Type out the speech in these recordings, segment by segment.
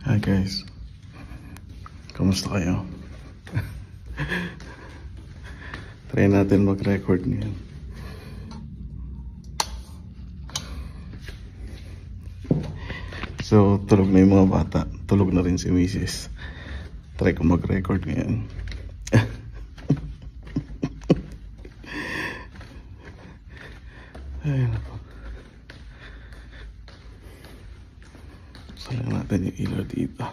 Hi guys, kamusta kayo? Try natin mag-record ngayon. So, tulog na yung mga bata. Tulog na rin si Mrs. Try ko mag-record ngayon. Ayun ako. Salang natin yung ilaw dito.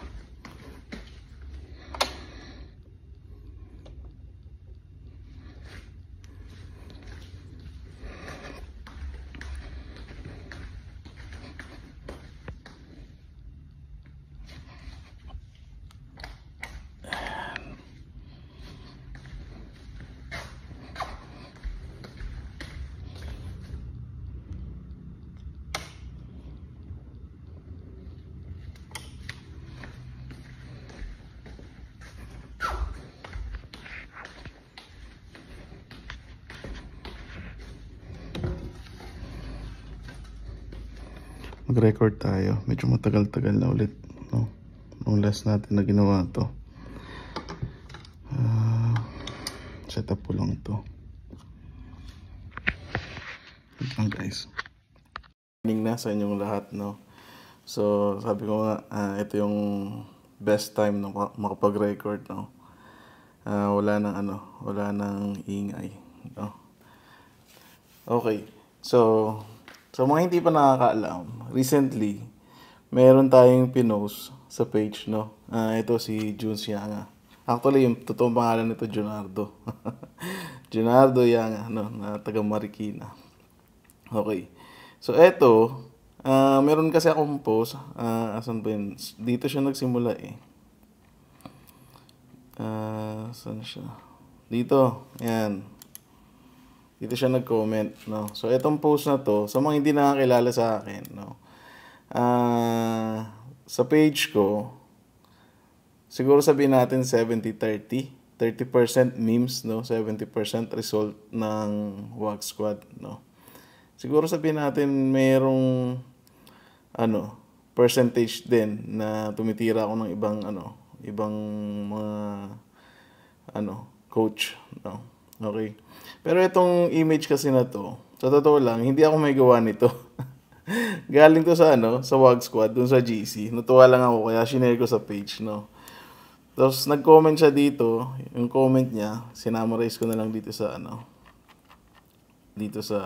Mag-record tayo. Medyo matagal-tagal na ulit, no? Nung last natin na ginawa to. Set up ko lang to. Wait lang guys. Morning na sa inyong lahat, no? So, sabi ko nga, ito yung best time na makapag-record, no? Wala nang ingay, no? Okay. So, sa mga hindi pa nakakaalam, recently, meron tayong pinost sa page, no? Ito si Jun Yanga. Actually, yung totoong pangalan nito, Junardo. Junardo Yanga, no? Na taga Marikina. Okay. So, ito, meron kasi akong post. Asan ba yun? Dito siya nagsimula eh. Saan siya? Dito. Ayan. Dito siya nag-comment, no? So, itong post na to, sa mga hindi nakakilala sa akin, no? Sa page ko, siguro sabihin natin 70-30. 30% memes, no? 70% result ng WAG Squad, no? Siguro sabihin natin mayroong, percentage din na tumitira ako ng ibang mga, coach, no? Okay. Pero itong image kasi na to, sa totoo lang, hindi ako may gawa nito. Galing to sa sa WAG Squad, dun sa GC. Natuwa lang ako kaya shinare ko sa page, no. Tapos nag-comment siya dito, yung comment niya, sinamarize ko na lang dito sa dito sa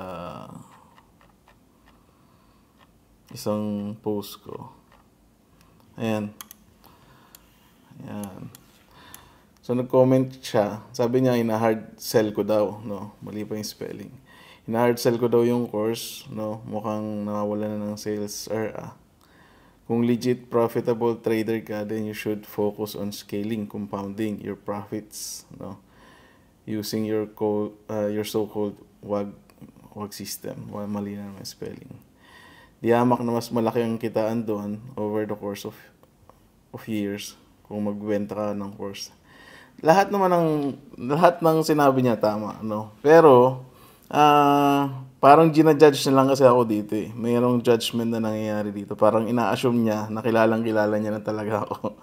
isang post ko. Ayan. Ayan. So, nag-comment siya. Sabi niya, ina-hard sell ko daw, no? Mali pa yung spelling. Ina-hard sell ko daw yung course, no? Mukhang nawawala na ng sales. Kung legit profitable trader ka, then you should focus on scaling, compounding your profits, no? Using your so-called WAG system. Mali na naman spelling. Diyamak na mas malaki ang kitaan doon over the course of years kung magbenta ka ng course. Lahat ng sinabi niya tama, no? Pero parang ginajudge na lang kasi ako dito eh. Mayroong judgment na nangyayari dito. Parang ina-assume niya na kilala niya na talaga ako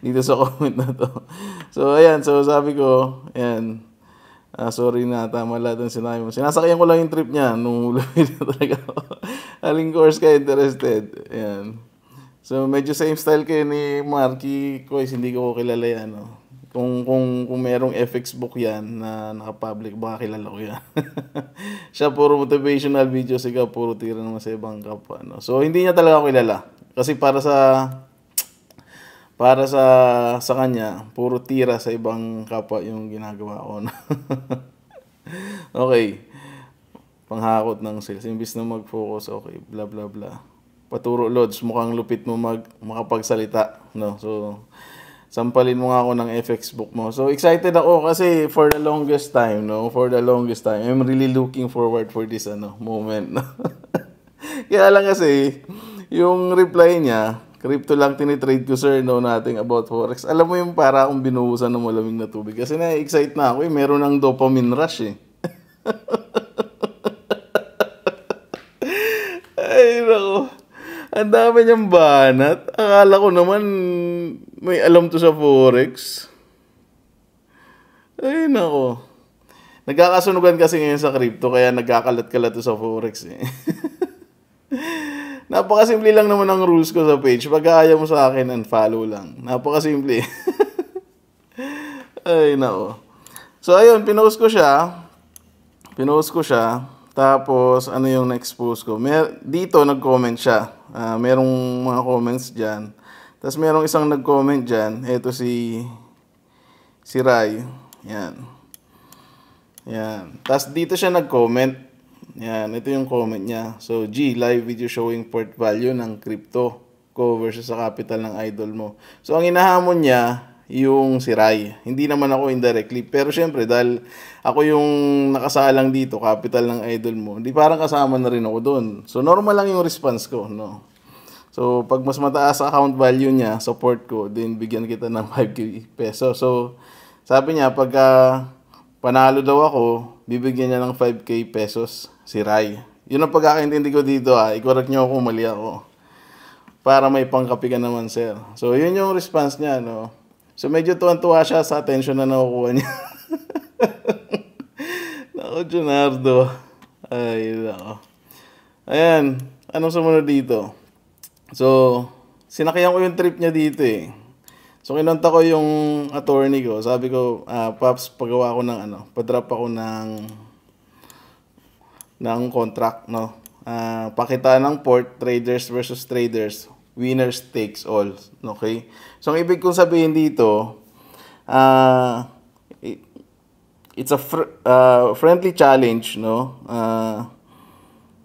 dito sa comment na to. So ayan, so sabi ko, ayan, sorry na, tama lahat ng sinabi mo. Sinasakyan ko lang yung trip niya nung lumit na talaga ako. Aling course ka interested? Ayan. So medyo same style kayo ni Marky Kois, hindi ko kilala yan, no? Kung merong FX book yan na naka-public, baka kilala ko yan. Siya puro motivational videos, ikaw puro tira naman sa ibang kapwa, no? So hindi niya talaga ako kilala. Kasi para sa kanya, puro tira sa ibang kapwa yung ginagawa ko. Okay. Panghakot ng sales. Imbis na mag-focus, okay, blah blah blah. Paturo Lods, mukhang lupit mo makapagsalita, no? So sampalin mo nga ako ng FX book mo. So, excited ako kasi for the longest time, no? For the longest time, I'm really looking forward for this, moment, no? Kaya lang kasi, yung reply niya, crypto lang tinitrade ko, sir, no, nothing about Forex. Alam mo yung para akong binuhusan ng malamig na tubig. Kasi na-excite na ako, meron ng dopamine rush, eh. Ay, nako. Ang dami niyang banat. Akala ko naman may alam to sa Forex. Ay, nako. Nagkakasunugan kasi ngayon sa crypto, kaya nagkakalat-kalat to sa Forex eh. Napakasimple lang naman ang rules ko sa page. Pag ayaw mo sa akin, unfollow lang. Napakasimple. Ay, nako. So, ayun, pinost ko siya. Tapos, ano yung next post ko? Dito, nag-comment siya. Merong mga comments dyan. Tapos, merong isang nag-comment dyan. Ito si Rai. Yan. Yan. Tapos, dito siya nag-comment. Yan. Ito yung comment niya. So, live video showing port value ng crypto ko versus sa capital ng idol mo. So, ang hinahamon niya, yung si Rai. Hindi naman ako indirectly. Pero syempre, dahil ako yung nakasalang dito, capital ng idol mo, hindi parang kasama na rin ako doon. So, normal lang yung response ko, no? So, pag mas mataas account value niya, support ko, then bigyan kita ng 5k peso. So, sabi niya, pagka panalo daw ako, bibigyan niya ng 5k pesos si Rai. Yun ang pagkakaintindi ko dito, i-correct niyo ako, mali ako. Para may pangkapi ka naman, sir. So, yun yung response niya, no? So, medyo tuwan-tuwa siya sa attention na nakukuha niya. Nako, Junardo. Ay, nako. Ayan. Anong sumunod dito? So, sinakyan ko yung trip niya dito eh. So, kinonta ko yung attorney ko. Sabi ko, Paps, pagawa ko ng padrop ako ng contract, no? Pakita ng port, traders versus traders. Winners takes all. Okay? So, ang ibig kong sabihin dito, it's a friendly challenge, no?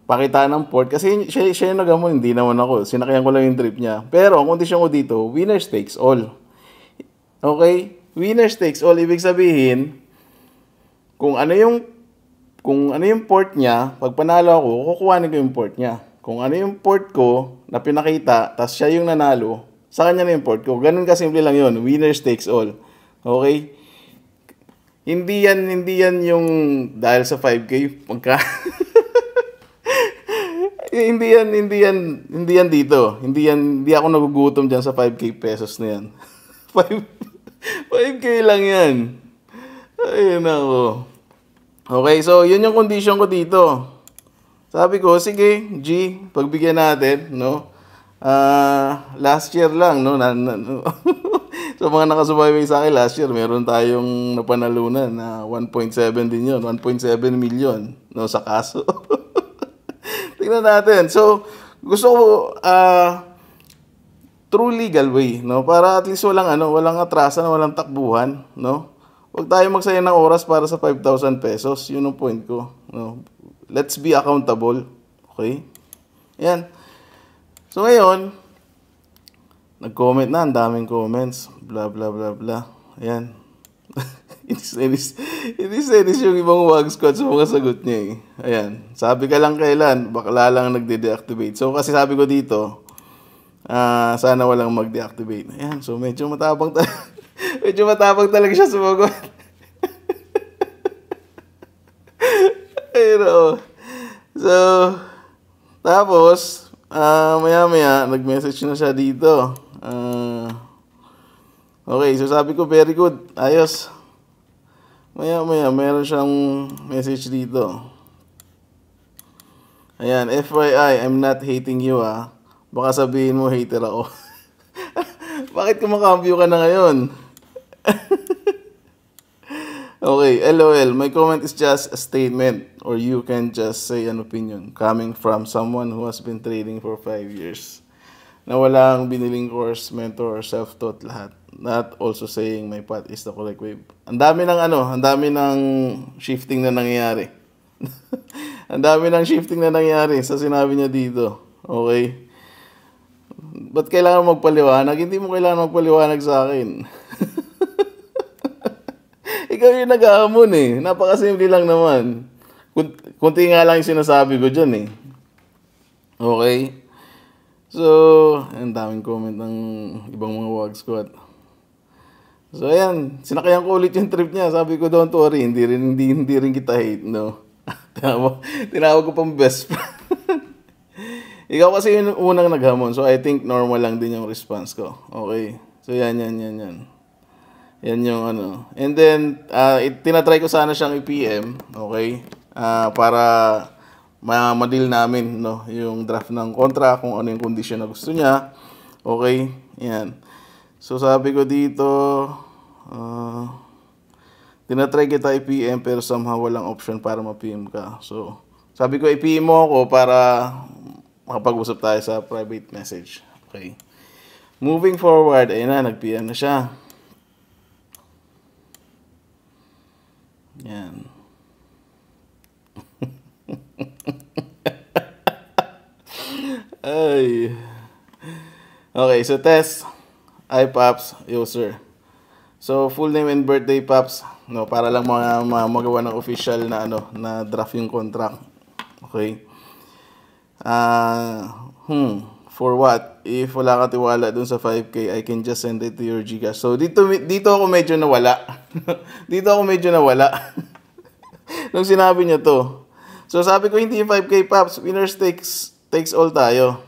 Pakita ng port. Kasi siya yung nagamon, hindi naman ako. Sinakyan ko lang yung trip niya. Pero, ang kondisyon ko dito, winners takes all. Okay? Winners takes all. Ibig sabihin, kung ano yung port niya, pag panalo ako, kukuhanin ko yung port niya. Kung ano yung port ko na pinakita, tas siya yung nanalo, sa kanya na yung port ko. Ganun kasimple lang yun. Winners takes all. Okay? Hindi yan yung dahil sa 5k pagka hindi yan dito. Hindi ako nagugutom diyan sa 5k pesos na yan. 5k lang yan. Ayun ako. Okay, so yun yung condition ko dito. Sabi ko, sige, pagbigyan natin, no? Last year lang, no? So, mga nakasubaybay sa akin last year, meron tayong napanalunan na 1.7 din yun. 1.7 million, no? Sa kaso. Tingnan natin. So, gusto ko, true legal way, no? Para at least walang atrasan, walang takbuhan, no? Huwag tayo magsayang ng oras para sa 5,000 pesos. Yun ang point ko, no? Let's be accountable. Okay? Yan. So, ngayon, nag-comment na. Ang daming comments. Blah, blah, blah, blah. Ayan. Inis yung ibang wag squad sa mga sagot niya eh. Ayan. Sabi ka lang kailan, bakla lang nagde-deactivate. So, kasi sabi ko dito, sana walang mag-deactivate. Ayan. So, medyo matapang talaga siya sumagot. Pero, so, tapos, maya-maya, nag-message na siya dito. Okay, so sabi ko, very good. Ayos. Maya-maya, meron siyang message dito. Ayan, FYI, I'm not hating you, Baka sabihin mo, hater ako. Bakit kumakambyo ka na ngayon? Okay, LOL, my comment is just a statement or you can just say an opinion coming from someone who has been trading for 5 years. Na walang biniling course, mentor, or self-taught lahat. Not also saying my path is the correct way. Ang dami ng shifting na nangyayari. Ang dami ng shifting na nangyayari sa sinabi niya dito. Okay? Ba't kailangan magpaliwanag? Hindi mo kailangan magpaliwanag sa akin. Ikaw yung nag-aamon eh. Napakasimple lang naman. Kunti nga lang yung sinasabi ko dyan eh. Okay? So, ang daming comment ng ibang mga wag squad. So, ayan. Sinakayan ko ulit yung trip niya. Sabi ko, don't worry. Hindi rin kita hate, no? Tinawag ko pang best friend. Ikaw kasi yung unang naghamon. So, I think normal lang din yung response ko. Okay. So, yan. Yan yung ano. And then, tinatry ko sana siyang i-PM. Okay. Para ma-deal namin, no, yung draft ng contract, kung ano yung condition na gusto niya. Okay. Yan. So, sabi ko dito, tinatry kita i-PM pero somehow walang option para ma-PM ka. So, sabi ko i-PM mo ako para makapag-usap tayo sa private message. Okay. Moving forward, ayun na, nag-PM na siya. Yan. Ay. Okay, so test. Hi, Paps. Yo, sir. So, full name and birthday, Paps. No, para lang magawa ng official na na draft yung contract. Okay. For what? If wala ka tiwala dun sa 5K, I can just send it to your Gcash. So, dito ako medyo nawala. Dito ako medyo nawala. Nung sinabi niya to. So, sabi ko, hindi 5K, Paps. Winners takes all tayo.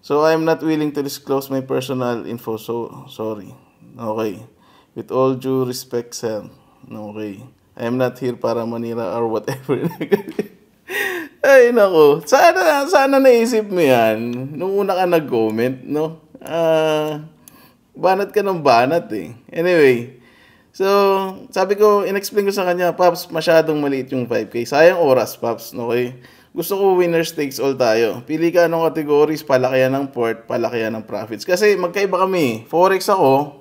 So, I'm not willing to disclose my personal info. So, sorry. Okay. With all due respect, sir. Okay. I'm not here para manira or whatever. Ay, nako. Sana naisip mo yan. Nung una ka nag-comment, no? Banat ka ng banat eh. Anyway. So, sabi ko, in-explain ko sa kanya, Paps, masyadong maliit yung 5K. Sayang oras, Paps. Okay? Gusto ko winners takes all tayo. Pili ka ng categories, palakihan ng port, palakihan ng profits. Kasi magkaiba kami. Forex ako,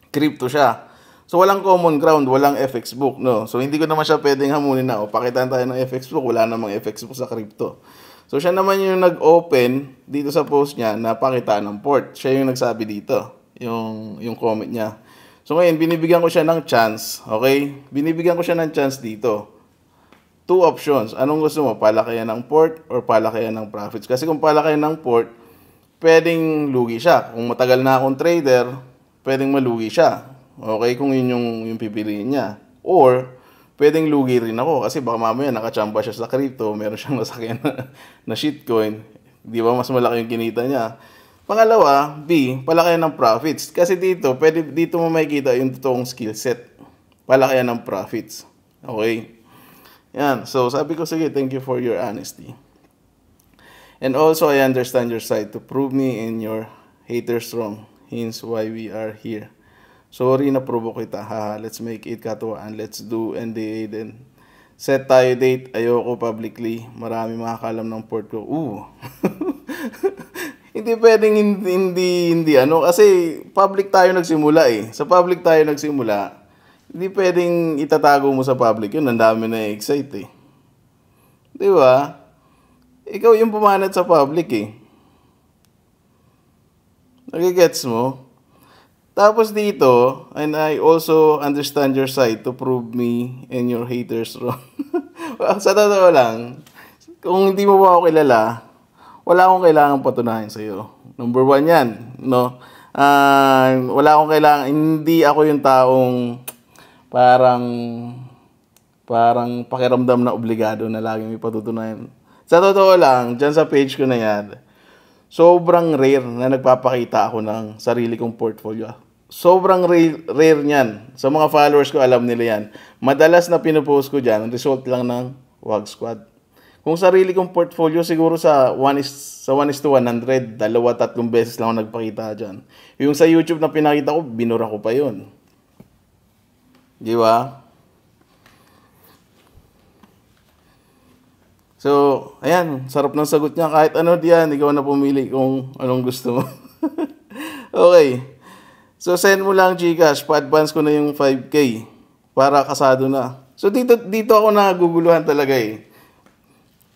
crypto siya. So, walang common ground, walang FX book, no? So, hindi ko naman siya pwedeng hamunin na, pakitaan tayo ng FX book, wala namang FX book sa crypto. So, siya naman yung nag-open dito sa post niya na pakitaan ng port. Siya yung nagsabi dito, yung comment niya. So, ngayon, binibigyan ko siya ng chance, okay? Binibigyan ko siya ng chance dito. 2 options. Anong gusto mo? Palakihan ng port or palakihan ng profits? Kasi kung palakihan ng port, pwedeng lugi siya. Kung matagal na akong trader, pwedeng malugi siya. Okay? Kung yun yung pipiliin niya. Or, pwedeng lugi rin ako. Kasi baka mamaya nakachamba siya sa crypto, meron siyang nasakyan na shitcoin. Di ba? Mas malaki yung kinita niya. Pangalawa, B, palakihan ng profits. Kasi dito mo makikita yung totoong skill set. Palakihan ng profits. Okay? Yan. So, sabi ko, sige, thank you for your honesty. And also, I understand your side to prove me and your haters wrong. Hence why we are here. Sorry na provoke kita. Haha, let's make it katuwaan. Let's do NDA then. Set tayo date. Ayoko publicly. Marami makakalam ng port ko. Hindi pwedeng hindi kasi public tayo nagsimula eh. Sa public tayo nagsimula. Hindi pwedeng itatago mo sa public yun. Ang dami na excite eh. Di ba? Ikaw yung pumanat sa public eh. Nagigets mo? Tapos dito, and I also understand your side to prove me and your haters wrong. Sa totoo lang, kung hindi mo ba ako kilala, wala akong kailangang patunayan sa'yo. Number 1 yan, no? Wala akong kailangan, hindi ako yung taong parang pakiramdam na obligado na lagi may patutunayan. Sa totoo lang, dyan sa page ko na yan, sobrang rare na nagpapakita ako ng sarili kong portfolio. Sobrang rare niyan. Sa mga followers ko, alam nila yan. Madalas na pinupost ko dyan, result lang ng WAG Squad. Kung sarili kong portfolio, siguro sa 1:100, 2-3 beses lang ako nagpakita dyan. Yung sa YouTube na pinakita ko, binura ko pa yun. Di ba? So, ayan, sarap ng sagot niya. Kahit ano diyan, ikaw na pumili kung anong gusto mo. Okay. So, send mo lang Gcash. Pa-advance ko na yung 5K para kasado na. So, dito ako naguguluhan talaga eh.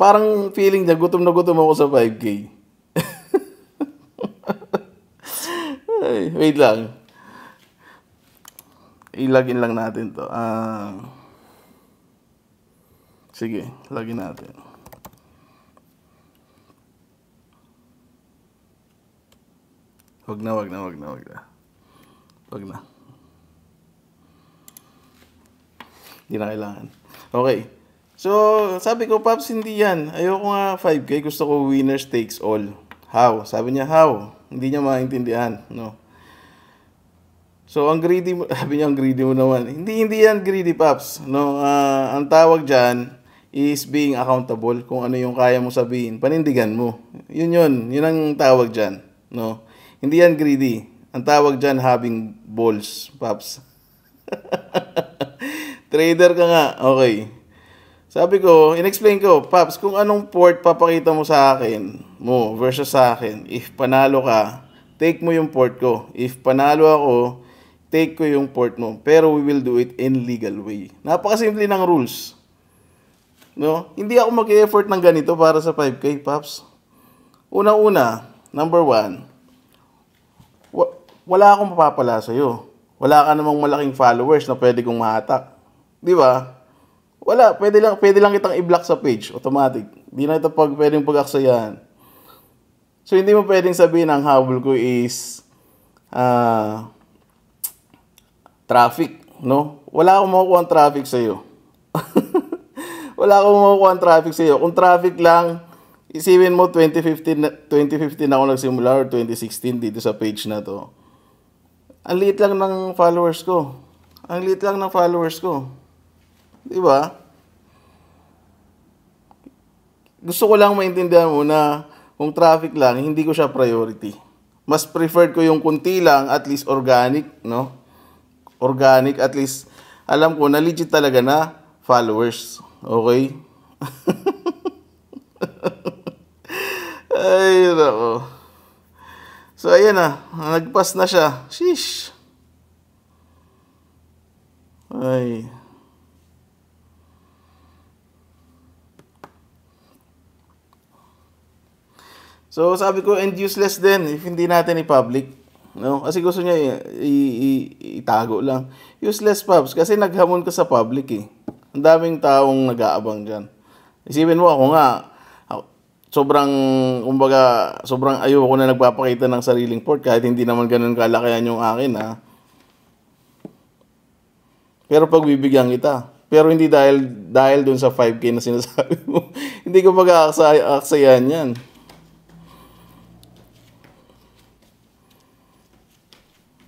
Parang feeling niya, gutom na gutom ako sa 5K. Ay, wait lang. I-login lang natin to. Sige, login natin. Wag na. Hindi na kailangan. Okay. So, sabi ko, Paps, hindi yan. Ayoko nga 5K, gusto ko winners takes all. How? Sabi niya, how? Hindi niya maintindihan, no? So, ang greedy mo, sabi niya, ang greedy mo naman. Hindi yan greedy, Paps. No, ang tawag dyan is being accountable. Kung ano yung kaya mo sabihin, panindigan mo. Yun ang tawag dyan. No? Hindi yan greedy. Ang tawag dyan, having balls, Paps. Trader ka nga, okay. Sabi ko, in-explain ko, Paps, kung anong port papakita mo sa akin, mo versus sa akin, if panalo ka, take mo yung port ko. If panalo ako, take ko yung port mo. Pero we will do it in legal way. Napakasimple ng rules. No? Hindi ako mag-effort ng ganito para sa 5K, Paps. Una-una, number one, wala akong mapapala sa'yo. Wala ka namang malaking followers na pwede kong ma-attack. Di ba? Wala, pwede lang kitang i-block sa page, automatic. Di na ito pwedeng pag-aksayahan. So, hindi mo pwedeng sabihin ang habol ko is traffic, no? Wala akong makukuha ang traffic sa'yo. Wala akong makukuha ang traffic sa'yo. Kung traffic lang, isipin mo 2015 ako nagsimula or 2016 dito sa page na to. Ang liit lang ng followers ko. Di ba? Gusto ko lang maintindihan mo na kung traffic lang, hindi ko siya priority. Mas preferred ko yung kunti lang, at least organic, no? Organic, at least alam ko na legit talaga na followers. Okay? Ay, nako. So, ayan na. Nagpas na siya. Sheesh. Ay. So, sabi ko, and useless din if hindi natin i-public. No? Kasi gusto niya itago lang. Useless, Pops, kasi naghamon ka sa public eh. Ang daming taong nag-aabang dyan. Isipin mo, ako nga, sobrang ayoko na nagpapakita ng sariling port kahit hindi naman ganun kalakihan yung akin, ha. Pero pagbibigyan kita. Pero hindi dahil dun sa 5K na sinasabi mo. Hindi ko mag-aaksayan yan.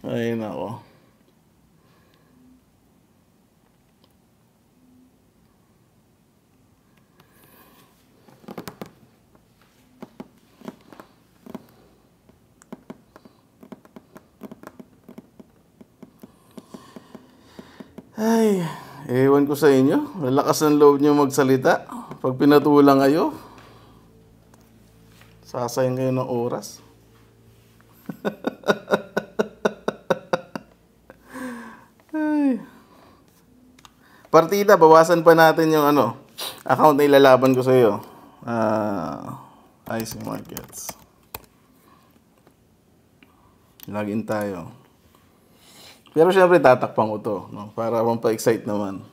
Ay, nako. Ay, ewan ko sa inyo. Malakas ng loob nyo magsalita. Pag pinatulang kayo, sasayang kayo ng oras. Ay. Partida, bawasan pa natin yung account na ilalaban ko sa iyo. IC Markets. Login tayo. Pero syempre tatakpan ko to, no? Para pa-excite naman.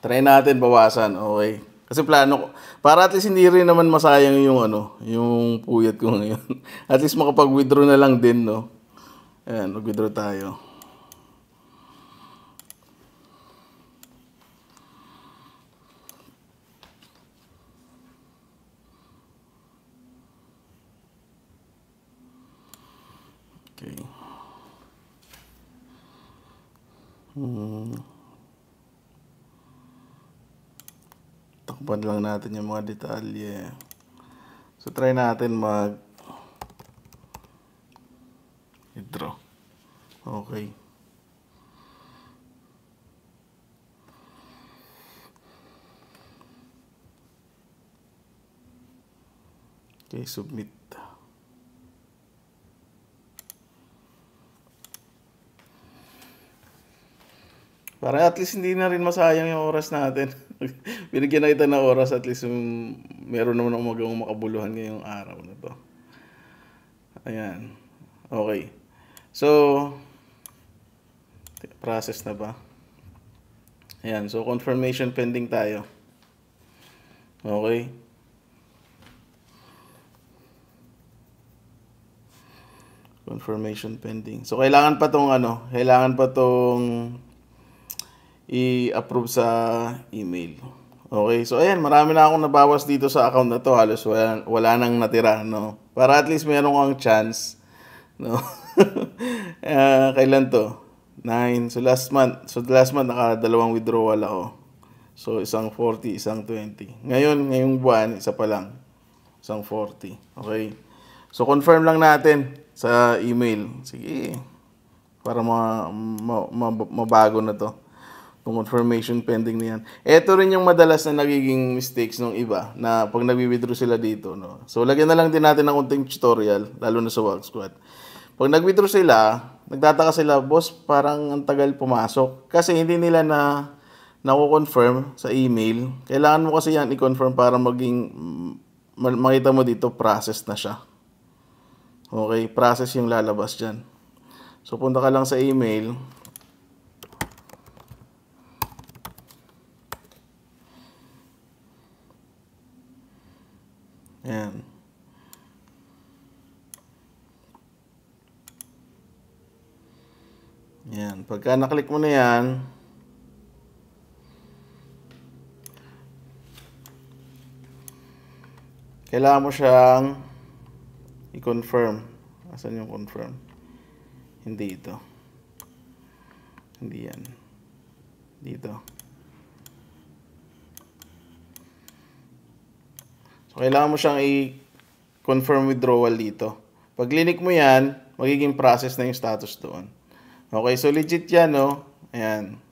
Try natin bawasan, okay? Kasi plano ko, para at least hindi rin naman masayang yung puyat ko ngayon. At least makapag-withdraw na lang din, no? Ayan, mag-withdraw tayo. Okay. Takpan lang natin yung mga detalye. So, try natin withdraw. Okay. Okay, submit. Para at least hindi na rin masayang yung oras natin. Binigyan na kita ng oras, at least meron naman akong magawang makabuluhan ngayong araw na to. Ayan. Okay. So, process na ba? Ayan, so confirmation pending tayo. Okay. Confirmation pending. So kailangan pa tong i-approve sa email. Okay, so ayan, marami na akong nabawas dito sa account na to. Halos wala nang natira, no? Para at least meron kang chance, no? Kailan to? 9. So last month naka dalawang withdrawal ako. So isang 40, isang 20. Ngayong buwan, isa pa lang. Isang 40. Okay. So confirm lang natin sa email. Sige. Para mabago na to. Yung confirmation pending na yan. Ito rin yung madalas na nagiging mistakes ng iba na pag nagwi-withdraw sila dito, no. So lagyan na lang din natin ng konting tutorial, lalo na sa Walk Squad. Pag nag-withdraw sila, nagtataka sila, boss, parang ang tagal pumasok. Kasi hindi nila na-confirm sa email. Kailangan mo kasi yan i-confirm para makita mo dito, process na siya. Okay, process yung lalabas dyan. So, punta ka lang sa email. Ayan. Yan. Pagka naklik mo na yan, kailangan mo siyang i-confirm. Asan yung confirm? Hindi ito. Hindi yan. Dito. So, kailangan mo siyang i-confirm withdrawal dito. Pag clinic mo yan, magiging process na yung status doon. Okay, so legit yan, no? Ayan.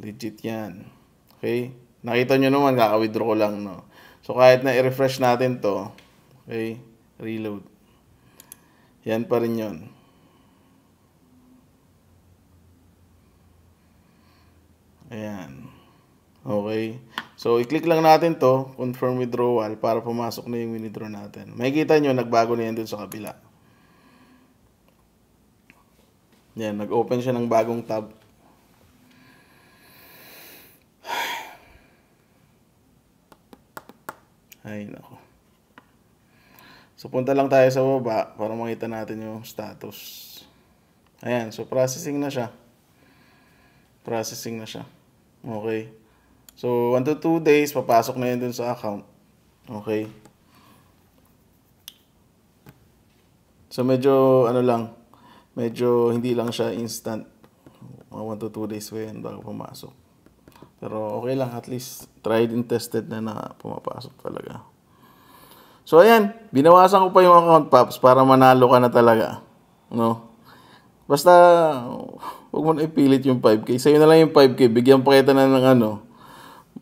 Legit yan. Okay? Nakita nyo naman, kaka-withdraw ko lang, no? So, kahit na i-refresh natin to, okay? Reload. Yan pa rin yun. Ayan. Okay. So, i-click lang natin to, confirm withdrawal, para pumasok na yung withdraw natin. Makikita nyo, nagbago na yan dun sa kabila. Yan, nag-open siya ng bagong tab. Ay, nako. So, punta lang tayo sa baba para makita natin yung status. Ayan, so processing na siya. Processing na siya. Okay. So, 1 to 2 days, papasok na yun dun sa account. Okay. So, medyo, medyo hindi lang siya instant. 1 to 2 days pa yan bago pumasok. Pero okay lang, at least tried and tested na pumapasok talaga. So ayan, binawasan ko pa yung account, Paps, para manalo ka na talaga. No? Basta, huwag mo na ipilit yung 5K. Sa'yo na lang yung 5K. Bigyan pa kita na ng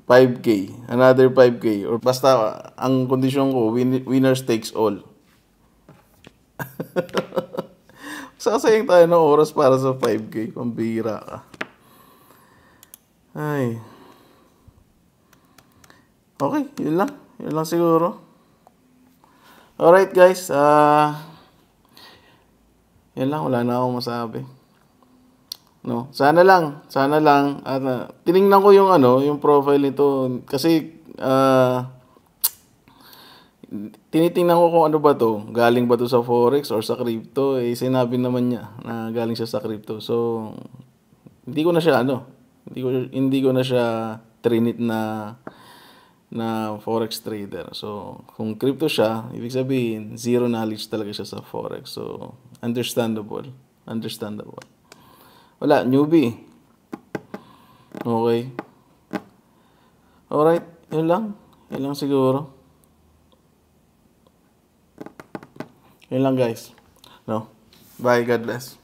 5K. Another 5K. Or basta, ang kondisyon ko, winners takes all. Sasayang tayo ng oras para sa 5K. Pambira ka. Ay. Okay, yun lang. Yun lang siguro. Alright guys. Yan lang. Wala na akong masabi. No, sana lang. At tiningnan ko yung yung profile nito. Kasi, tinitingnan ko kung ano ba to, galing ba to sa forex or sa crypto. Sinabi naman niya na galing siya sa crypto. So hindi ko na siya hindi ko na siya trinit na forex trader. So kung crypto siya, ibig sabihin zero knowledge talaga siya sa forex. So understandable. Wala, newbie. Okay. Alright, yun lang siguro. Yun lang guys. No? Bye, God bless.